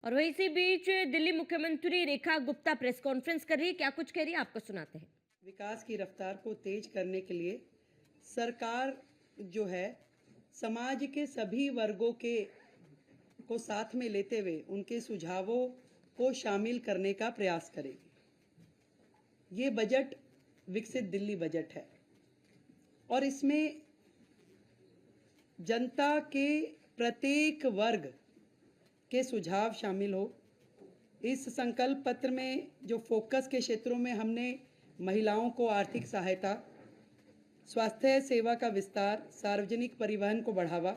और वहीं इसी बीच दिल्ली मुख्यमंत्री रेखा गुप्ता प्रेस कॉन्फ्रेंस कर रही है। क्या कुछ कह रही है, आपको सुनाते हैं। विकास की रफ्तार को तेज करने के लिए सरकार जो है समाज के सभी वर्गों के को साथ में लेते हुए उनके सुझावों को शामिल करने का प्रयास करेगी। ये बजट विकसित दिल्ली बजट है और इसमें जनता के प्रत्येक वर्ग के सुझाव शामिल हो। इस संकल्प पत्र में जो फोकस के क्षेत्रों में हमने महिलाओं को आर्थिक सहायता, स्वास्थ्य सेवा का विस्तार, सार्वजनिक परिवहन को बढ़ावा,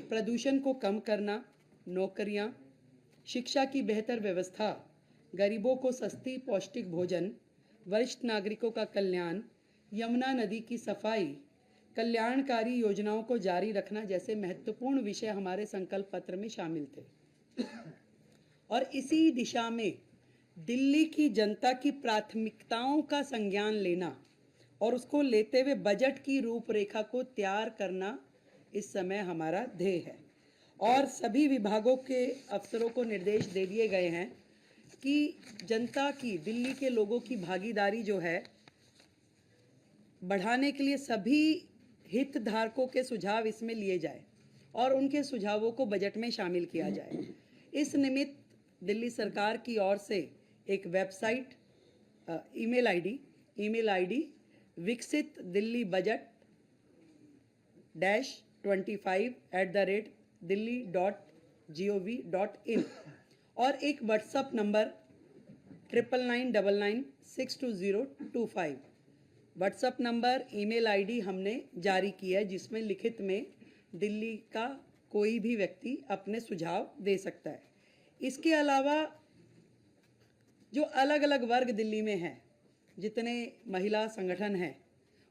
प्रदूषण को कम करना, नौकरियां, शिक्षा की बेहतर व्यवस्था, गरीबों को सस्ती पौष्टिक भोजन, वरिष्ठ नागरिकों का कल्याण, यमुना नदी की सफाई, कल्याणकारी योजनाओं को जारी रखना जैसे महत्वपूर्ण विषय हमारे संकल्प पत्र में शामिल थे। और इसी दिशा में दिल्ली की जनता की प्राथमिकताओं का संज्ञान लेना और उसको लेते हुए बजट की रूपरेखा को तैयार करना इस समय हमारा ध्येय है। और सभी विभागों के अफसरों को निर्देश दे दिए गए हैं कि जनता की, दिल्ली के लोगों की भागीदारी जो है बढ़ाने के लिए सभी हितधारकों के सुझाव इसमें लिए जाए और उनके सुझावों को बजट में शामिल किया जाए। इस निमित्त दिल्ली सरकार की ओर से एक वेबसाइट, ईमेल आईडी विकसित दिल्ली बजट -25@delhi.gov.in और एक WhatsApp number 9999962025 WhatsApp number, email ID हमने जारी की है, जिसमें लिखित में दिल्ली का कोई भी व्यक्ति अपने सुझाव दे सकता है। इसके अलावा जो अलग अलग वर्ग दिल्ली में हैं, जितने महिला संगठन हैं,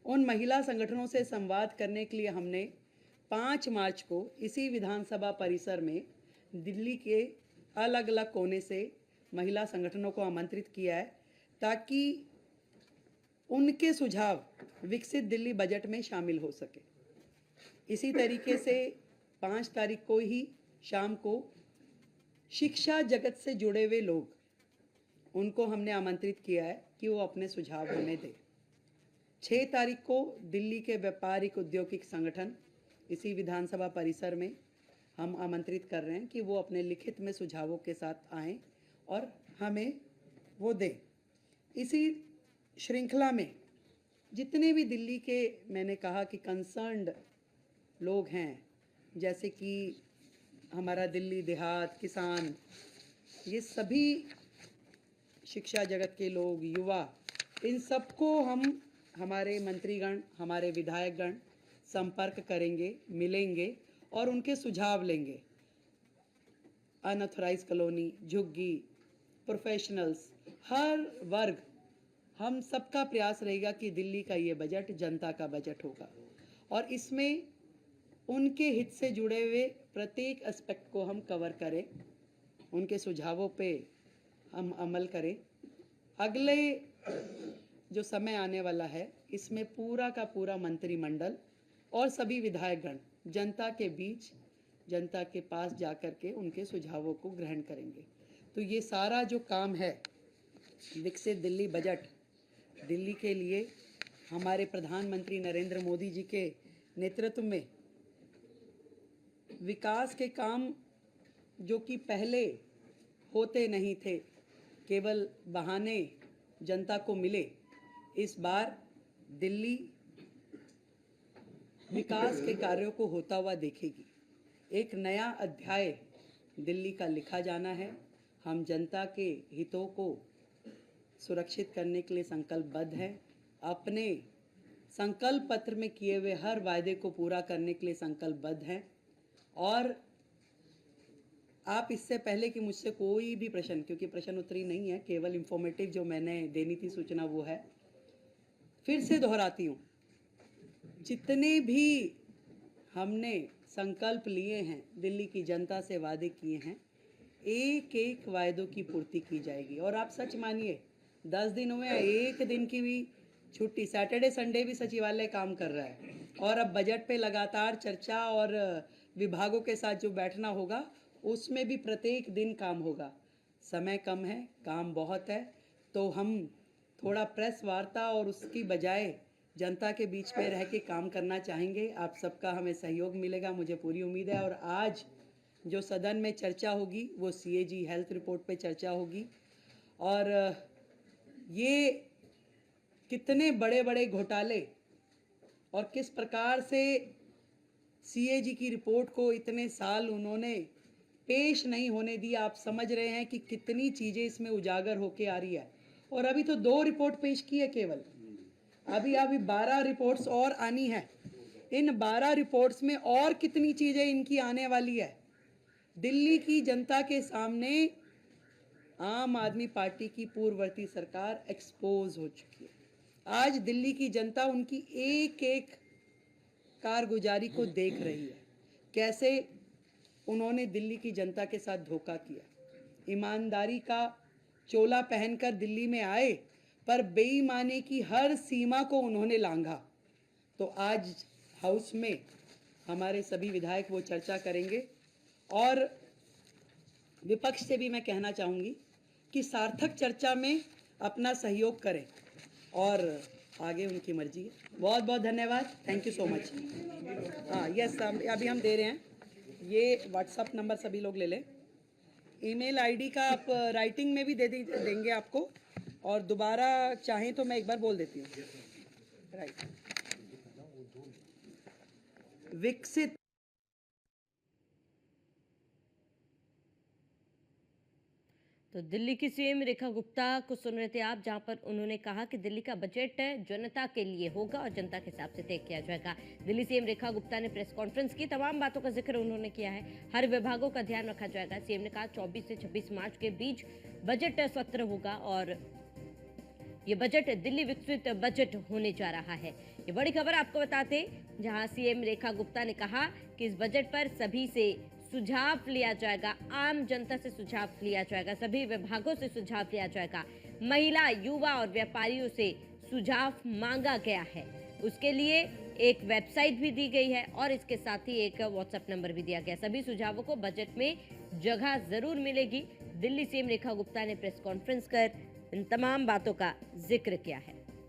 उन महिला संगठनों से संवाद करने के लिए हमने 5 मार्च को इसी विधानसभा परिसर में दिल्ली के अलग अलग कोने से महिला संगठनों को आमंत्रित किया है, ताकि उनके सुझाव विकसित दिल्ली बजट में शामिल हो सके। इसी तरीके से 5 तारीख को ही शाम को शिक्षा जगत से जुड़े हुए लोग, उनको हमने आमंत्रित किया है कि वो अपने सुझाव हमें दें। 6 तारीख को दिल्ली के व्यापारिक औद्योगिक संगठन इसी विधानसभा परिसर में हम आमंत्रित कर रहे हैं कि वो अपने लिखित में सुझावों के साथ आएं और हमें वो दें। इसी श्रृंखला में जितने भी दिल्ली के, मैंने कहा कि कंसर्न्ड लोग हैं, जैसे कि हमारा दिल्ली देहात, किसान, ये सभी शिक्षा जगत के लोग, युवा, इन सबको हम, हमारे मंत्रीगण, हमारे विधायकगण संपर्क करेंगे, मिलेंगे और उनके सुझाव लेंगे। अनऑथराइज कॉलोनी, झुग्गी, प्रोफेशनल्स, हर वर्ग, हम सबका प्रयास रहेगा कि दिल्ली का ये बजट जनता का बजट होगा और इसमें उनके हित से जुड़े हुए प्रत्येक एस्पेक्ट को हम कवर करें, उनके सुझावों पे हम अमल करें। अगले जो समय आने वाला है, इसमें पूरा का पूरा मंत्रिमंडल और सभी विधायकगण जनता के बीच, जनता के पास जाकर के उनके सुझावों को ग्रहण करेंगे। तो ये सारा जो काम है विकसित दिल्ली बजट, दिल्ली के लिए हमारे प्रधानमंत्री नरेंद्र मोदी जी के नेतृत्व में विकास के काम जो कि पहले होते नहीं थे, केवल बहाने जनता को मिले, इस बार दिल्ली विकास के कार्यों को होता हुआ देखेगी। एक नया अध्याय दिल्ली का लिखा जाना है। हम जनता के हितों को सुरक्षित करने के लिए संकल्पबद्ध हैं। अपने संकल्प पत्र में किए हुए हर वायदे को पूरा करने के लिए संकल्पबद्ध हैं। और आप इससे पहले कि मुझसे कोई भी प्रश्न, क्योंकि प्रश्न उत्तरी नहीं है, केवल इंफॉर्मेटिव जो मैंने देनी थी सूचना वो है, फिर से दोहराती हूँ, जितने भी हमने संकल्प लिए हैं, दिल्ली की जनता से वादे किए हैं, एक एक वायदों की पूर्ति की जाएगी। और आप सच मानिए, 10 दिन हुए, एक दिन की भी छुट्टी, सैटरडे संडे भी सचिवालय काम कर रहा है। और अब बजट पे लगातार चर्चा और विभागों के साथ जो बैठना होगा, उसमें भी प्रत्येक दिन काम होगा। समय कम है, काम बहुत है, तो हम थोड़ा प्रेस वार्ता और उसकी बजाय जनता के बीच में रह के काम करना चाहेंगे। आप सबका हमें सहयोग मिलेगा, मुझे पूरी उम्मीद है। और आज जो सदन में चर्चा होगी वो सीएजी हेल्थ रिपोर्ट पे चर्चा होगी, और ये कितने बड़े बड़े घोटाले और किस प्रकार से सीएजी की रिपोर्ट को इतने साल उन्होंने पेश नहीं होने दिया, आप समझ रहे हैं कि कितनी चीज़ें इसमें उजागर होके आ रही है। और अभी तो 2 रिपोर्ट पेश की है केवल, अभी 12 रिपोर्ट्स और आनी है। इन 12 रिपोर्ट्स में और कितनी चीज़ें इनकी आने वाली है। दिल्ली की जनता के सामने आम आदमी पार्टी की पूर्ववर्ती सरकार एक्सपोज हो चुकी है। आज दिल्ली की जनता उनकी एक एक कारगुजारी को देख रही है, कैसे उन्होंने दिल्ली की जनता के साथ धोखा किया। ईमानदारी का चोला पहनकर दिल्ली में आए, पर बेईमानी की हर सीमा को उन्होंने लांघा। तो आज हाउस में हमारे सभी विधायक वो चर्चा करेंगे, और विपक्ष से भी मैं कहना चाहूँगी कि सार्थक चर्चा में अपना सहयोग करें, और आगे उनकी मर्जी है। बहुत बहुत धन्यवाद, थैंक यू सो मच। हाँ यस, अभी हम दे रहे हैं। ये व्हाट्सअप नंबर सभी लोग ले लें। ईमेल आईडी का आप राइटिंग में भी देंगे आपको, और दोबारा चाहें तो मैं एक बार बोल देती हूँ। राइट, विकसित तो दिल्ली की सीएम रेखा गुप्ता को सुन रहे थे आप, जहां पर उन्होंने कहा कि दिल्ली का बजट जनता के लिए होगा और जनता के हिसाब से तय किया जाएगा। दिल्ली सीएम रेखा गुप्ता ने प्रेस कॉन्फ्रेंस की, तमाम बातों का जिक्र उन्होंने किया है। हर विभागों का ध्यान रखा जाएगा। सीएम ने कहा 24 से 26 मार्च के बीच बजट सत्र होगा, और ये बजट दिल्ली विकसित बजट होने जा रहा है। ये बड़ी खबर आपको बताते, जहां सीएम रेखा गुप्ता ने कहा कि इस बजट पर सभी से सुझाव लिया जाएगा, आम जनता से सुझाव लिया जाएगा, सभी विभागों से सुझाव लिया जाएगा। महिला, युवा और व्यापारियों से सुझाव मांगा गया है। उसके लिए एक वेबसाइट भी दी गई है, और इसके साथ ही एक व्हाट्सएप नंबर भी दिया गया। सभी सुझावों को बजट में जगह जरूर मिलेगी। दिल्ली सीएम रेखा गुप्ता ने प्रेस कॉन्फ्रेंस कर इन तमाम बातों का जिक्र किया है।